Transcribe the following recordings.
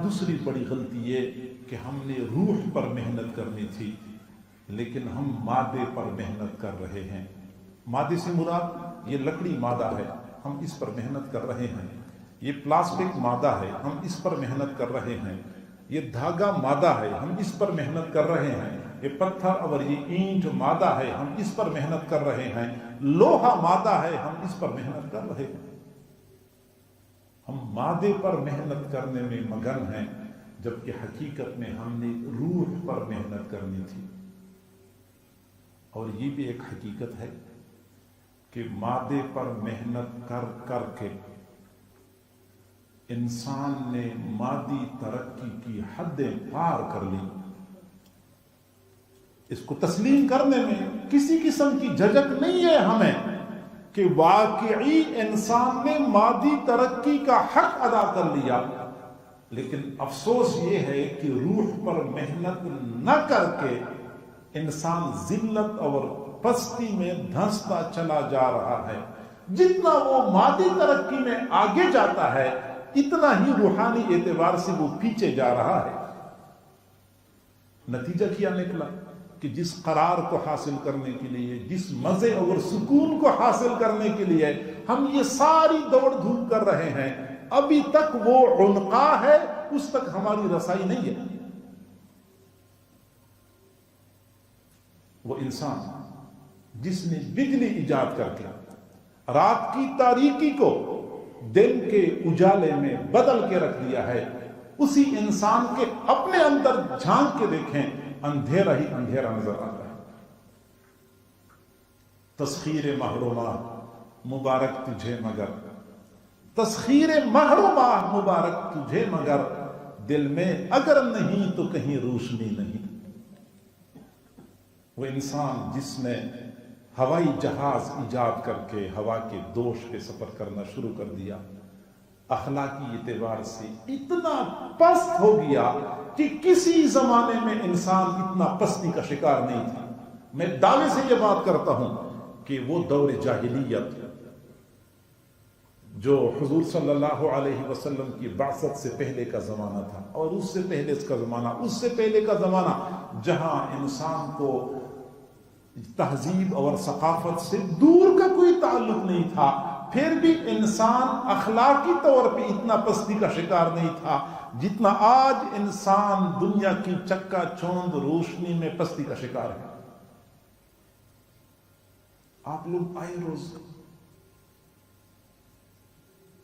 دوسری بڑی غلطی یہ کہ ہم نے روح پر محنت کرنی تھی لیکن ہم مادے پر محنت کر رہے ہیں. مادے سے مراد یہ لکڑی مادہ ہے، ہم اس پر محنت کر رہے ہیں. یہ پلاسٹک مادہ ہے، ہم اس پر محنت کر رہے ہیں. یہ دھاگا مادہ ہے، ہم اس پر محنت کر رہے ہیں. یہ پتھر اور یہ اینٹ مادہ ہے، ہم اس پر محنت کر رہے ہیں. لوہا مادہ ہے، ہم اس پر محنت کر رہے ہیں. ہم مادے پر محنت کرنے میں مگن ہیں جبکہ حقیقت میں ہم نے روح پر محنت کرنی تھی. اور یہ بھی ایک حقیقت ہے کہ مادے پر محنت کر کر کے انسان نے مادی ترقی کی حدیں پار کر لی. اس کو تسلیم کرنے میں کسی قسم کی جھجک نہیں ہے ہمیں کہ واقعی انسان نے مادی ترقی کا حق ادا کر لیا. لیکن افسوس یہ ہے کہ روح پر محنت نہ کر کے انسان ذلت اور پستی میں دھنستا چلا جا رہا ہے. جتنا وہ مادی ترقی میں آگے جاتا ہے اتنا ہی روحانی اعتبار سے وہ پیچھے جا رہا ہے. نتیجہ کیا نکلا کہ جس قرار کو حاصل کرنے کے لیے، جس مزے اور سکون کو حاصل کرنے کے لیے ہم یہ ساری دوڑ دھوپ کر رہے ہیں، ابھی تک وہ عنقا ہے، اس تک ہماری رسائی نہیں ہے. وہ انسان جس نے بجلی ایجاد کر کے رات کی تاریکی کو دن کے اجالے میں بدل کے رکھ دیا ہے، اسی انسان کے اپنے اندر جھانک کے دیکھیں، اندھیرا ہی اندھیرا نظر آتا ہے. تسخیر محرومہ مبارک تجھے مگر، تسخیر محرومہ مبارک تجھے مگر، دل میں اگر نہیں تو کہیں روشنی نہیں. وہ انسان جس نے ہوائی جہاز ایجاد کر کے ہوا کے دوش پہ سفر کرنا شروع کر دیا، اخلاقی اعتبار سے اتنا پست ہو گیا کہ کسی زمانے میں انسان اتنا پستی کا شکار نہیں تھا. میں دعوے سے یہ بات کرتا ہوں کہ وہ دور جاہلیت جو حضور صلی اللہ علیہ وسلم کی بعثت سے پہلے کا زمانہ تھا، اور اس سے پہلے اس کا زمانہ، اس سے پہلے کا زمانہ، جہاں انسان کو تہذیب اور ثقافت سے دور کا کوئی تعلق نہیں تھا، پھر بھی انسان اخلاقی طور پہ اتنا پستی کا شکار نہیں تھا جتنا آج انسان دنیا کی چکا چوند روشنی میں پستی کا شکار ہے. آپ لوگ آئے روز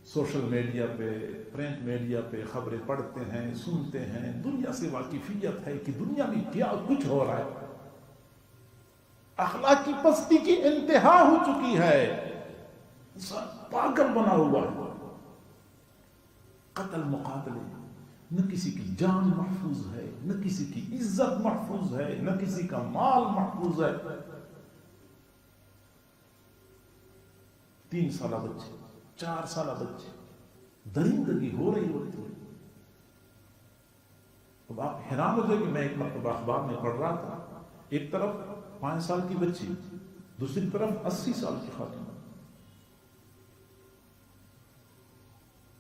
سوشل میڈیا پہ، پرنٹ میڈیا پہ خبریں پڑھتے ہیں، سنتے ہیں، دنیا سے واقفیت ہے کہ دنیا میں کیا کچھ ہو رہا ہے. اخلاقی پستی کی انتہا ہو چکی ہے، پاگل بنا ہوا ہے. قتل مقاتلے، نہ کسی کی جان محفوظ ہے، نہ کسی کی عزت محفوظ ہے، نہ کسی کا مال محفوظ ہے. 3 سالہ بچے، 4 سالہ بچے، درندگی ہو رہی ہوتی ہے. اب آپ حیران ہو جائے کہ میں ایک مرتبہ اخبار میں پڑھ رہا تھا، ایک طرف 5 سال کی بچی، دوسری طرف 80 سال کی خاتون.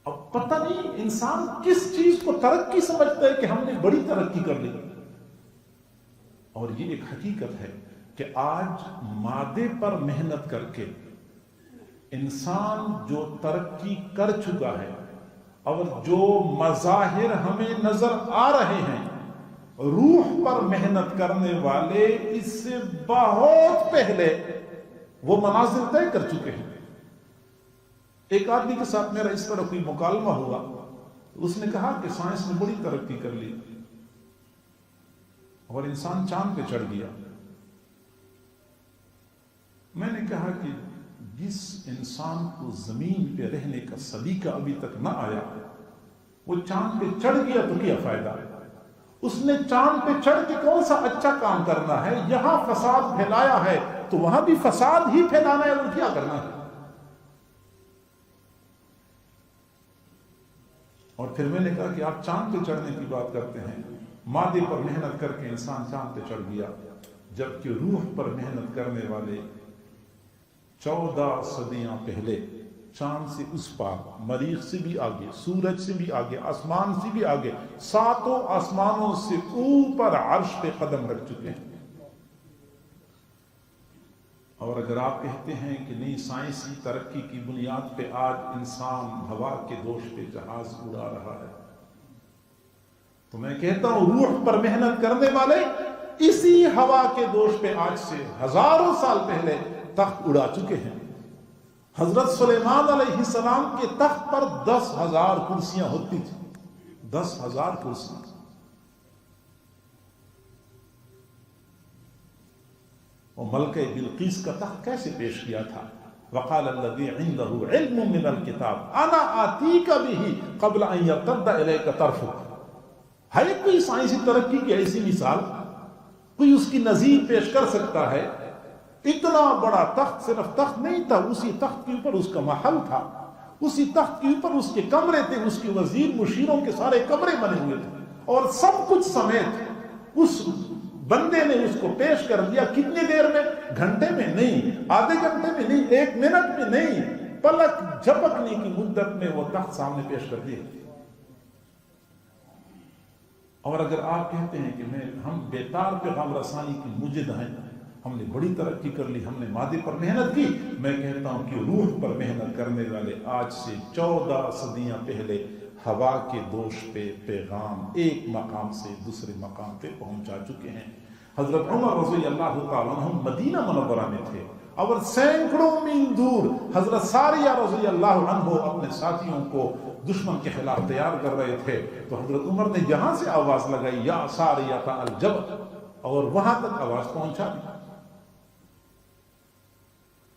اب پتہ نہیں انسان کس چیز کو ترقی سمجھتا ہے کہ ہم نے بڑی ترقی کر لی. اور یہ ایک حقیقت ہے کہ آج مادے پر محنت کر کے انسان جو ترقی کر چکا ہے اور جو مظاہر ہمیں نظر آ رہے ہیں، روح پر محنت کرنے والے اس سے بہت پہلے وہ مناظر طے کر چکے ہیں. ایک آدمی کے ساتھ میرا اس طرح کوئی مکالمہ ہوا، اس نے کہا کہ سائنس نے بڑی ترقی کر لی اور انسان چاند پہ چڑھ گیا. میں نے کہا کہ جس انسان کو زمین پہ رہنے کا سلیقہ ابھی تک نہ آیا، وہ چاند پہ چڑھ گیا تو کیا فائدہ؟ اس نے چاند پہ چڑھ کے کون سا اچھا کام کرنا ہے؟ یہاں فساد پھیلایا ہے تو وہاں بھی فساد ہی پھیلانا ہے، اور کیا کرنا ہے؟ اور پھر میں نے کہا کہ آپ چاند پہ چڑھنے کی بات کرتے ہیں، مادے پر محنت کر کے انسان چاند پہ چڑھ گیا، جبکہ روح پر محنت کرنے والے 14 صدیاں پہلے چاند سے اس پار، مریخ سے بھی آگے، سورج سے بھی آگے، آسمان سے بھی آگے، ساتوں آسمانوں سے اوپر عرش پہ قدم رکھ چکے ہیں۔ اور اگر آپ کہتے ہیں کہ نہیں، سائنسی ترقی کی بنیاد پہ آج انسان ہوا کے دوش پہ جہاز اڑا رہا ہے، تو میں کہتا ہوں روح پر محنت کرنے والے اسی ہوا کے دوش پہ آج سے ہزاروں سال پہلے تخت اڑا چکے ہیں۔ حضرت سلیمان علیہ السلام کے تخت پر 10,000 کرسیاں ہوتی تھیں، 10,000 کرسیاں۔ اور ملکہ بلقیس کا تخت کیسے پیش کیا تھا؟ وقال الذی عنده علم من الکتاب انا آتیک به قبل ان یرتد الیک طرفک۔ ہے کوئی سائنسی ترقی کی ایسی مثال؟ کوئی اس کی نظیر پیش کر سکتا ہے؟ اتنا بڑا تخت صرف تخت نہیں تھا، اسی تخت کے اوپر اس کا محل تھا، اسی تخت کے اوپر اس کے کمرے تھے، اس کے وزیر مشیروں کے سارے کمرے بنے ہوئے تھے، اور سب کچھ سمیت اس بندے نے اس کو پیش کر دیا۔ کتنی دیر میں؟ گھنٹے میں نہیں، آدھے گھنٹے میں نہیں، 1 منٹ میں نہیں، پلک جھپکنے کی مدت میں وہ تخت سامنے پیش کر دیا۔ اور اگر آپ کہتے ہیں کہ ہم بیتار پیغام رسانی کی مجد ہیں، ہم نے بڑی ترقی کر لی، ہم نے مادے پر محنت کی، میں کہتا ہوں کہ روح پر محنت کرنے والے آج سے 14 صدیاں پہلے ہوا کے دوش پہ پیغام ایک مقام سے دوسرے مقام پہ پہنچا چکے ہیں۔ حضرت عمر رضی اللہ تعالیٰ عنہ مدینہ منورہ میں تھے، اور سینکڑوں میل دور حضرت ساریہ رضی اللہ عنہ اپنے ساتھیوں کو دشمن کے خلاف تیار کر رہے تھے، تو حضرت عمر نے یہاں سے آواز لگائی، یا ساریہ الجبل، اور وہاں تک آواز پہنچا دی۔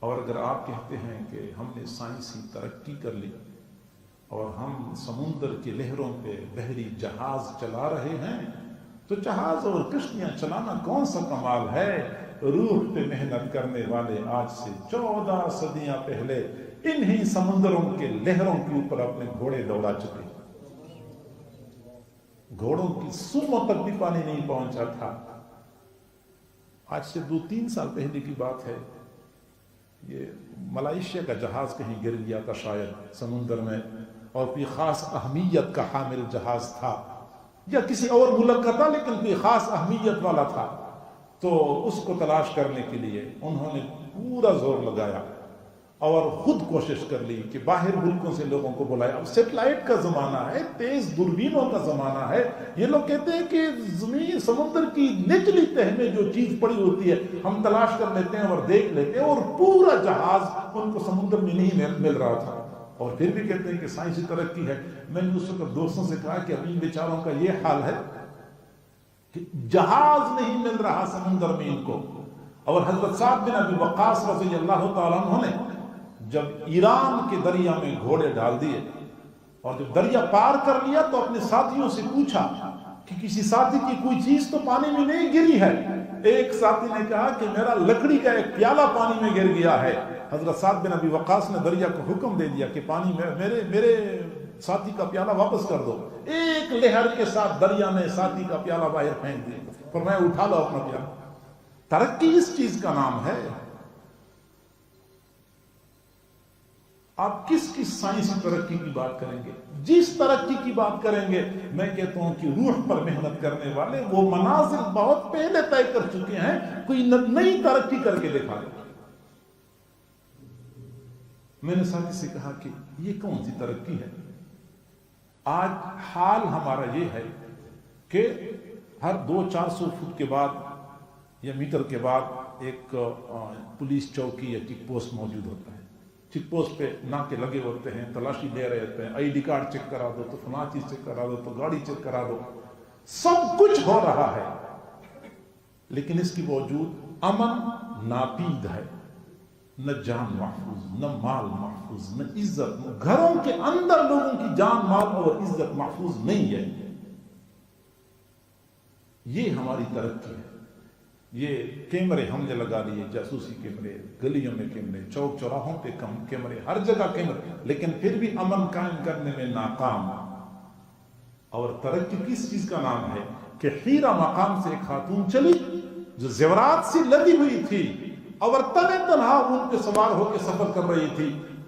اور اگر آپ کہتے ہیں کہ ہم نے سائنسی ترقی کر لی اور ہم سمندر کی لہروں پہ بحری جہاز چلا رہے ہیں، تو جہاز اور کشتیاں چلانا کون سا کمال ہے؟ روح پہ محنت کرنے والے آج سے 14 صدیاں پہلے انہی سمندروں کے لہروں کے اوپر اپنے گھوڑے دوڑا چکے۔ گھوڑوں کی سروں تک بھی پانی نہیں پہنچا تھا۔ آج سے 2-3 سال پہلے کی بات ہے، یہ ملائیشیا کا جہاز کہیں گر گیا تھا شاید سمندر میں، اور کوئی خاص اہمیت کا حامل جہاز تھا، یا کسی اور ملک کا تھا لیکن کوئی خاص اہمیت والا تھا، تو اس کو تلاش کرنے کے لیے انہوں نے پورا زور لگایا اور خود کوشش کر لی کہ باہر ملکوں سے لوگوں کو بلایا۔ اب سیٹلائٹ کا زمانہ ہے، تیز دوربینوں کا زمانہ ہے، یہ لوگ کہتے ہیں کہ زمین سمندر کی نچلی تہہ میں جو چیز پڑی ہوتی ہے ہم تلاش کر لیتے ہیں اور دیکھ لیتے ہیں، اور پورا جہاز ان کو سمندر میں نہیں مل رہا تھا، اور پھر بھی کہتے ہیں کہ سائنسی ترقی ہے۔ میں نے اس وقت دوستوں سے کہا کہ ابھی بیچاروں کا یہ حال ہے کہ جہاز نہیں مل رہا سمندر میں ان کو۔ اور حضرت سعد بن ابی وقاص رضی اللہ تعالیٰ عنہ نے جب ایران کے دریا میں گھوڑے ڈال دیے اور جب دریا پار کر لیا تو اپنے ساتھیوں سے پوچھا کہ کسی ساتھی کی کوئی چیز تو پانی میں نہیں گری ہے؟ ایک ساتھی نے کہا کہ میرا لکڑی کا ایک پیالہ پانی میں گر گیا ہے۔ حضرت سعد بن ابی وقاص نے دریا کو حکم دے دیا کہ پانی میں میرے ساتھی کا پیالہ واپس کر دو۔ ایک لہر کے ساتھ دریا میں ساتھی کا پیالہ باہر پھینک دیا، فرمایا اٹھا لو اپنا پیالہ۔ ترقی اس چیز کا نام ہے۔ آپ کس سائنسی ترقی کی بات کریں گے؟ جس ترقی کی بات کریں گے، میں کہتا ہوں کہ روح پر محنت کرنے والے وہ منازل بہت پہلے طے کر چکے ہیں، کوئی نئی ترقی کر کے دکھا دے۔ میں نے ساتھی سے کہا کہ یہ کون سی ترقی ہے؟ آج حال ہمارا یہ ہے کہ ہر 200-400 فٹ کے بعد یا میٹر کے بعد ایک پولیس چوکی یا چیک پوسٹ موجود ہوتا ہے۔ چیک پوسٹ پہ ناکے لگے ہوتے ہیں، تلاشی لے رہے ہوتے ہیں، آئی ڈی کارڈ چیک کرا دو تو فلاں چیز چیک کرا دو تو گاڑی چیک کرا دو، سب کچھ ہو رہا ہے، لیکن اس کے باوجود امن ناپید ہے، نہ جان محفوظ، نہ مال محفوظ، نہ عزت، گھروں کے اندر لوگوں کی جان مال اور عزت محفوظ نہیں ہے۔ یہ ہماری ترقی ہے۔ یہ کیمرے ہم نے لگا لیے، جاسوسی کیمرے، گلیوں میں کیمرے، چوک چوراہوں پہ کیمرے، ہر جگہ کیمرے، لیکن پھر بھی امن قائم کرنے میں ناکام۔ اور ترقی کس چیز کا نام ہے کہ حیرہ مقام سے ایک خاتون چلی جو زیورات سے لدی ہوئی تھی اور تنہا ان پہ سوار ہو کے سفر کر رہی تھی،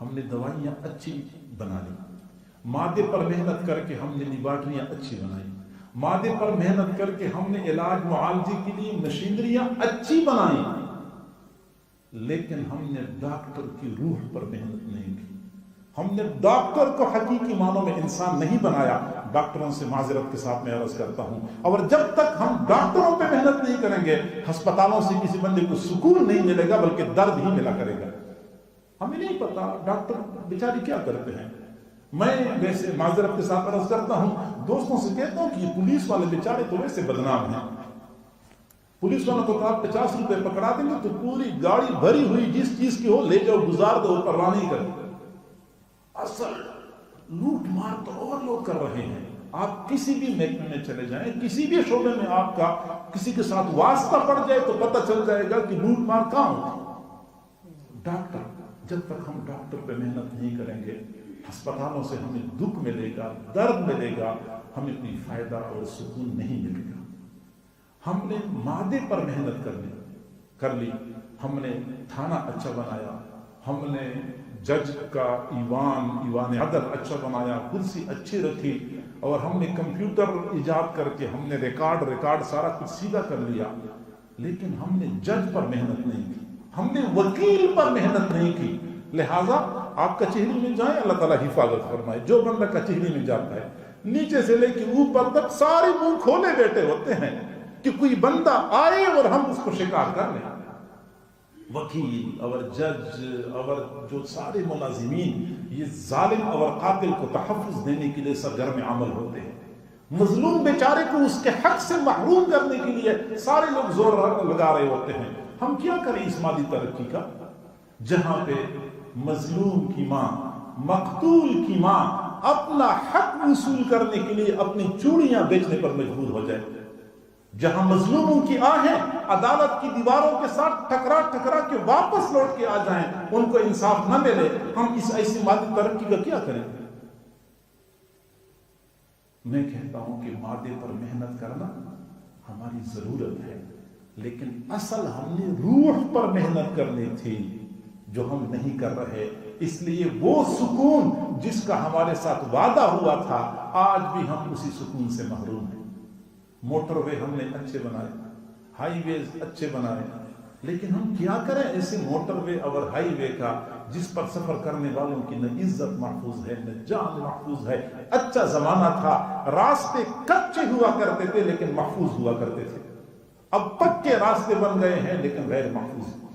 ہم نے دوائیاں اچھی بنا لی، مادے پر محنت کر کے ہم نے لیبارٹریاں اچھی بنائی، مادے پر محنت کر کے ہم نے علاج معالجے کے لیے مشینریاں اچھی بنائی، لیکن ہم نے ڈاکٹر کی روح پر محنت نہیں کی۔ ہم نے ڈاکٹر کو حقیقی معنوں میں انسان نہیں بنایا۔ ڈاکٹروں سے معذرت کے ساتھ میں عرض کرتا ہوں، اور جب تک ہم ڈاکٹروں پہ محنت نہیں کریں گے، ہسپتالوں سے کسی بندے کو سکون نہیں ملے گا بلکہ درد ہی ملا کرے گا۔ ہمیں نہیں پتا ڈاکٹر بیچاری کیا کرتے ہیں۔ میں ویسے معذرت کے ساتھ عرض کرتا ہوں، دوستوں سے کہتا ہوں کہ یہ پولیس والے بیچارے تو ویسے بدنام ہیں۔ پولیس والوں کو آپ 50 روپے پکڑا دیں گے تو پوری گاڑی بھری ہوئی جس چیز کی ہو لے جاؤ، گزار دو، پرواہ نہیں کرتے۔ اصل لوٹ مار تو اور لوگ کر رہے ہیں۔ آپ کسی بھی محکمے میں چلے جائیں، کسی بھی شعبے میں آپ کا کسی کے ساتھ واسطہ پڑ جائے تو پتہ چل جائے گا کہ لوٹ مار کہاں ہوتی۔ ڈاکٹر، جب تک ہم ڈاکٹر پہ محنت نہیں کریں گے، ہسپتالوں سے ہمیں دکھ ملے گا، درد ملے گا، ہمیں کوئی فائدہ اور سکون نہیں ملے گا۔ ہم نے مادے پر محنت کر لی، ہم نے تھانہ اچھا بنایا، ہم نے جج کا ایوان عدل اچھا بنایا، کرسی اچھی رکھی، اور ہم نے کمپیوٹر ایجاد کر کے ہم نے ریکارڈ سارا کچھ سیدھا کر لیا، لیکن ہم نے جج پر محنت نہیں کی، ہم نے وکیل پر محنت نہیں کی۔ لہٰذا آپ کچہری میں جائیں، اللہ تعالیٰ حفاظت فرمائے۔ جو بندہ کچہری میں جاتا ہے نیچے سے لے کے اوپر تک سارے منہ کھولے بیٹھے ہوتے ہیں کہ کوئی بندہ آئے اور ہم اس کو شکار کر لیں۔ وکیل اور جج اور جو سارے ملازمین یہ ظالم اور قاتل کو تحفظ دینے کے لیے سرگرم عمل ہوتے ہیں۔ مظلوم بیچارے کو اس کے حق سے محروم کرنے کے لیے سارے لوگ زور لگا رہے ہوتے ہیں۔ ہم کیا کریں اس مادی ترقی کا، جہاں پہ مظلوم کی ماں، مقتول کی ماں اپنا حق وصول کرنے کے لیے اپنی چوڑیاں بیچنے پر مجبور ہو جائے، جہاں مظلوموں کی آہیں عدالت کی دیواروں کے ساتھ ٹکرا کے واپس لوٹ کے آ جائیں، ان کو انصاف نہ ملے، ہم اس ایسی مادی ترقی کا کیا کریں؟ میں کہتا ہوں کہ مادے پر محنت کرنا ہماری ضرورت ہے، لیکن اصل ہم نے روح پر محنت کرنی تھی جو ہم نہیں کر رہے۔ اس لیے وہ سکون جس کا ہمارے ساتھ وعدہ ہوا تھا، آج بھی ہم اسی سکون سے محروم ہیں۔ موٹر وے ہم نے اچھے بنائے، ہائی ویز اچھے بنائے، لیکن ہم کیا کریں ایسے موٹر وے اور ہائی وے کا جس پر سفر کرنے والوں کی نہ عزت محفوظ ہے نہ جان محفوظ ہے۔ اچھا زمانہ تھا، راستے کچے ہوا کرتے تھے لیکن محفوظ ہوا کرتے تھے۔ اب پکے راستے بن گئے ہیں لیکن غیر محفوظ۔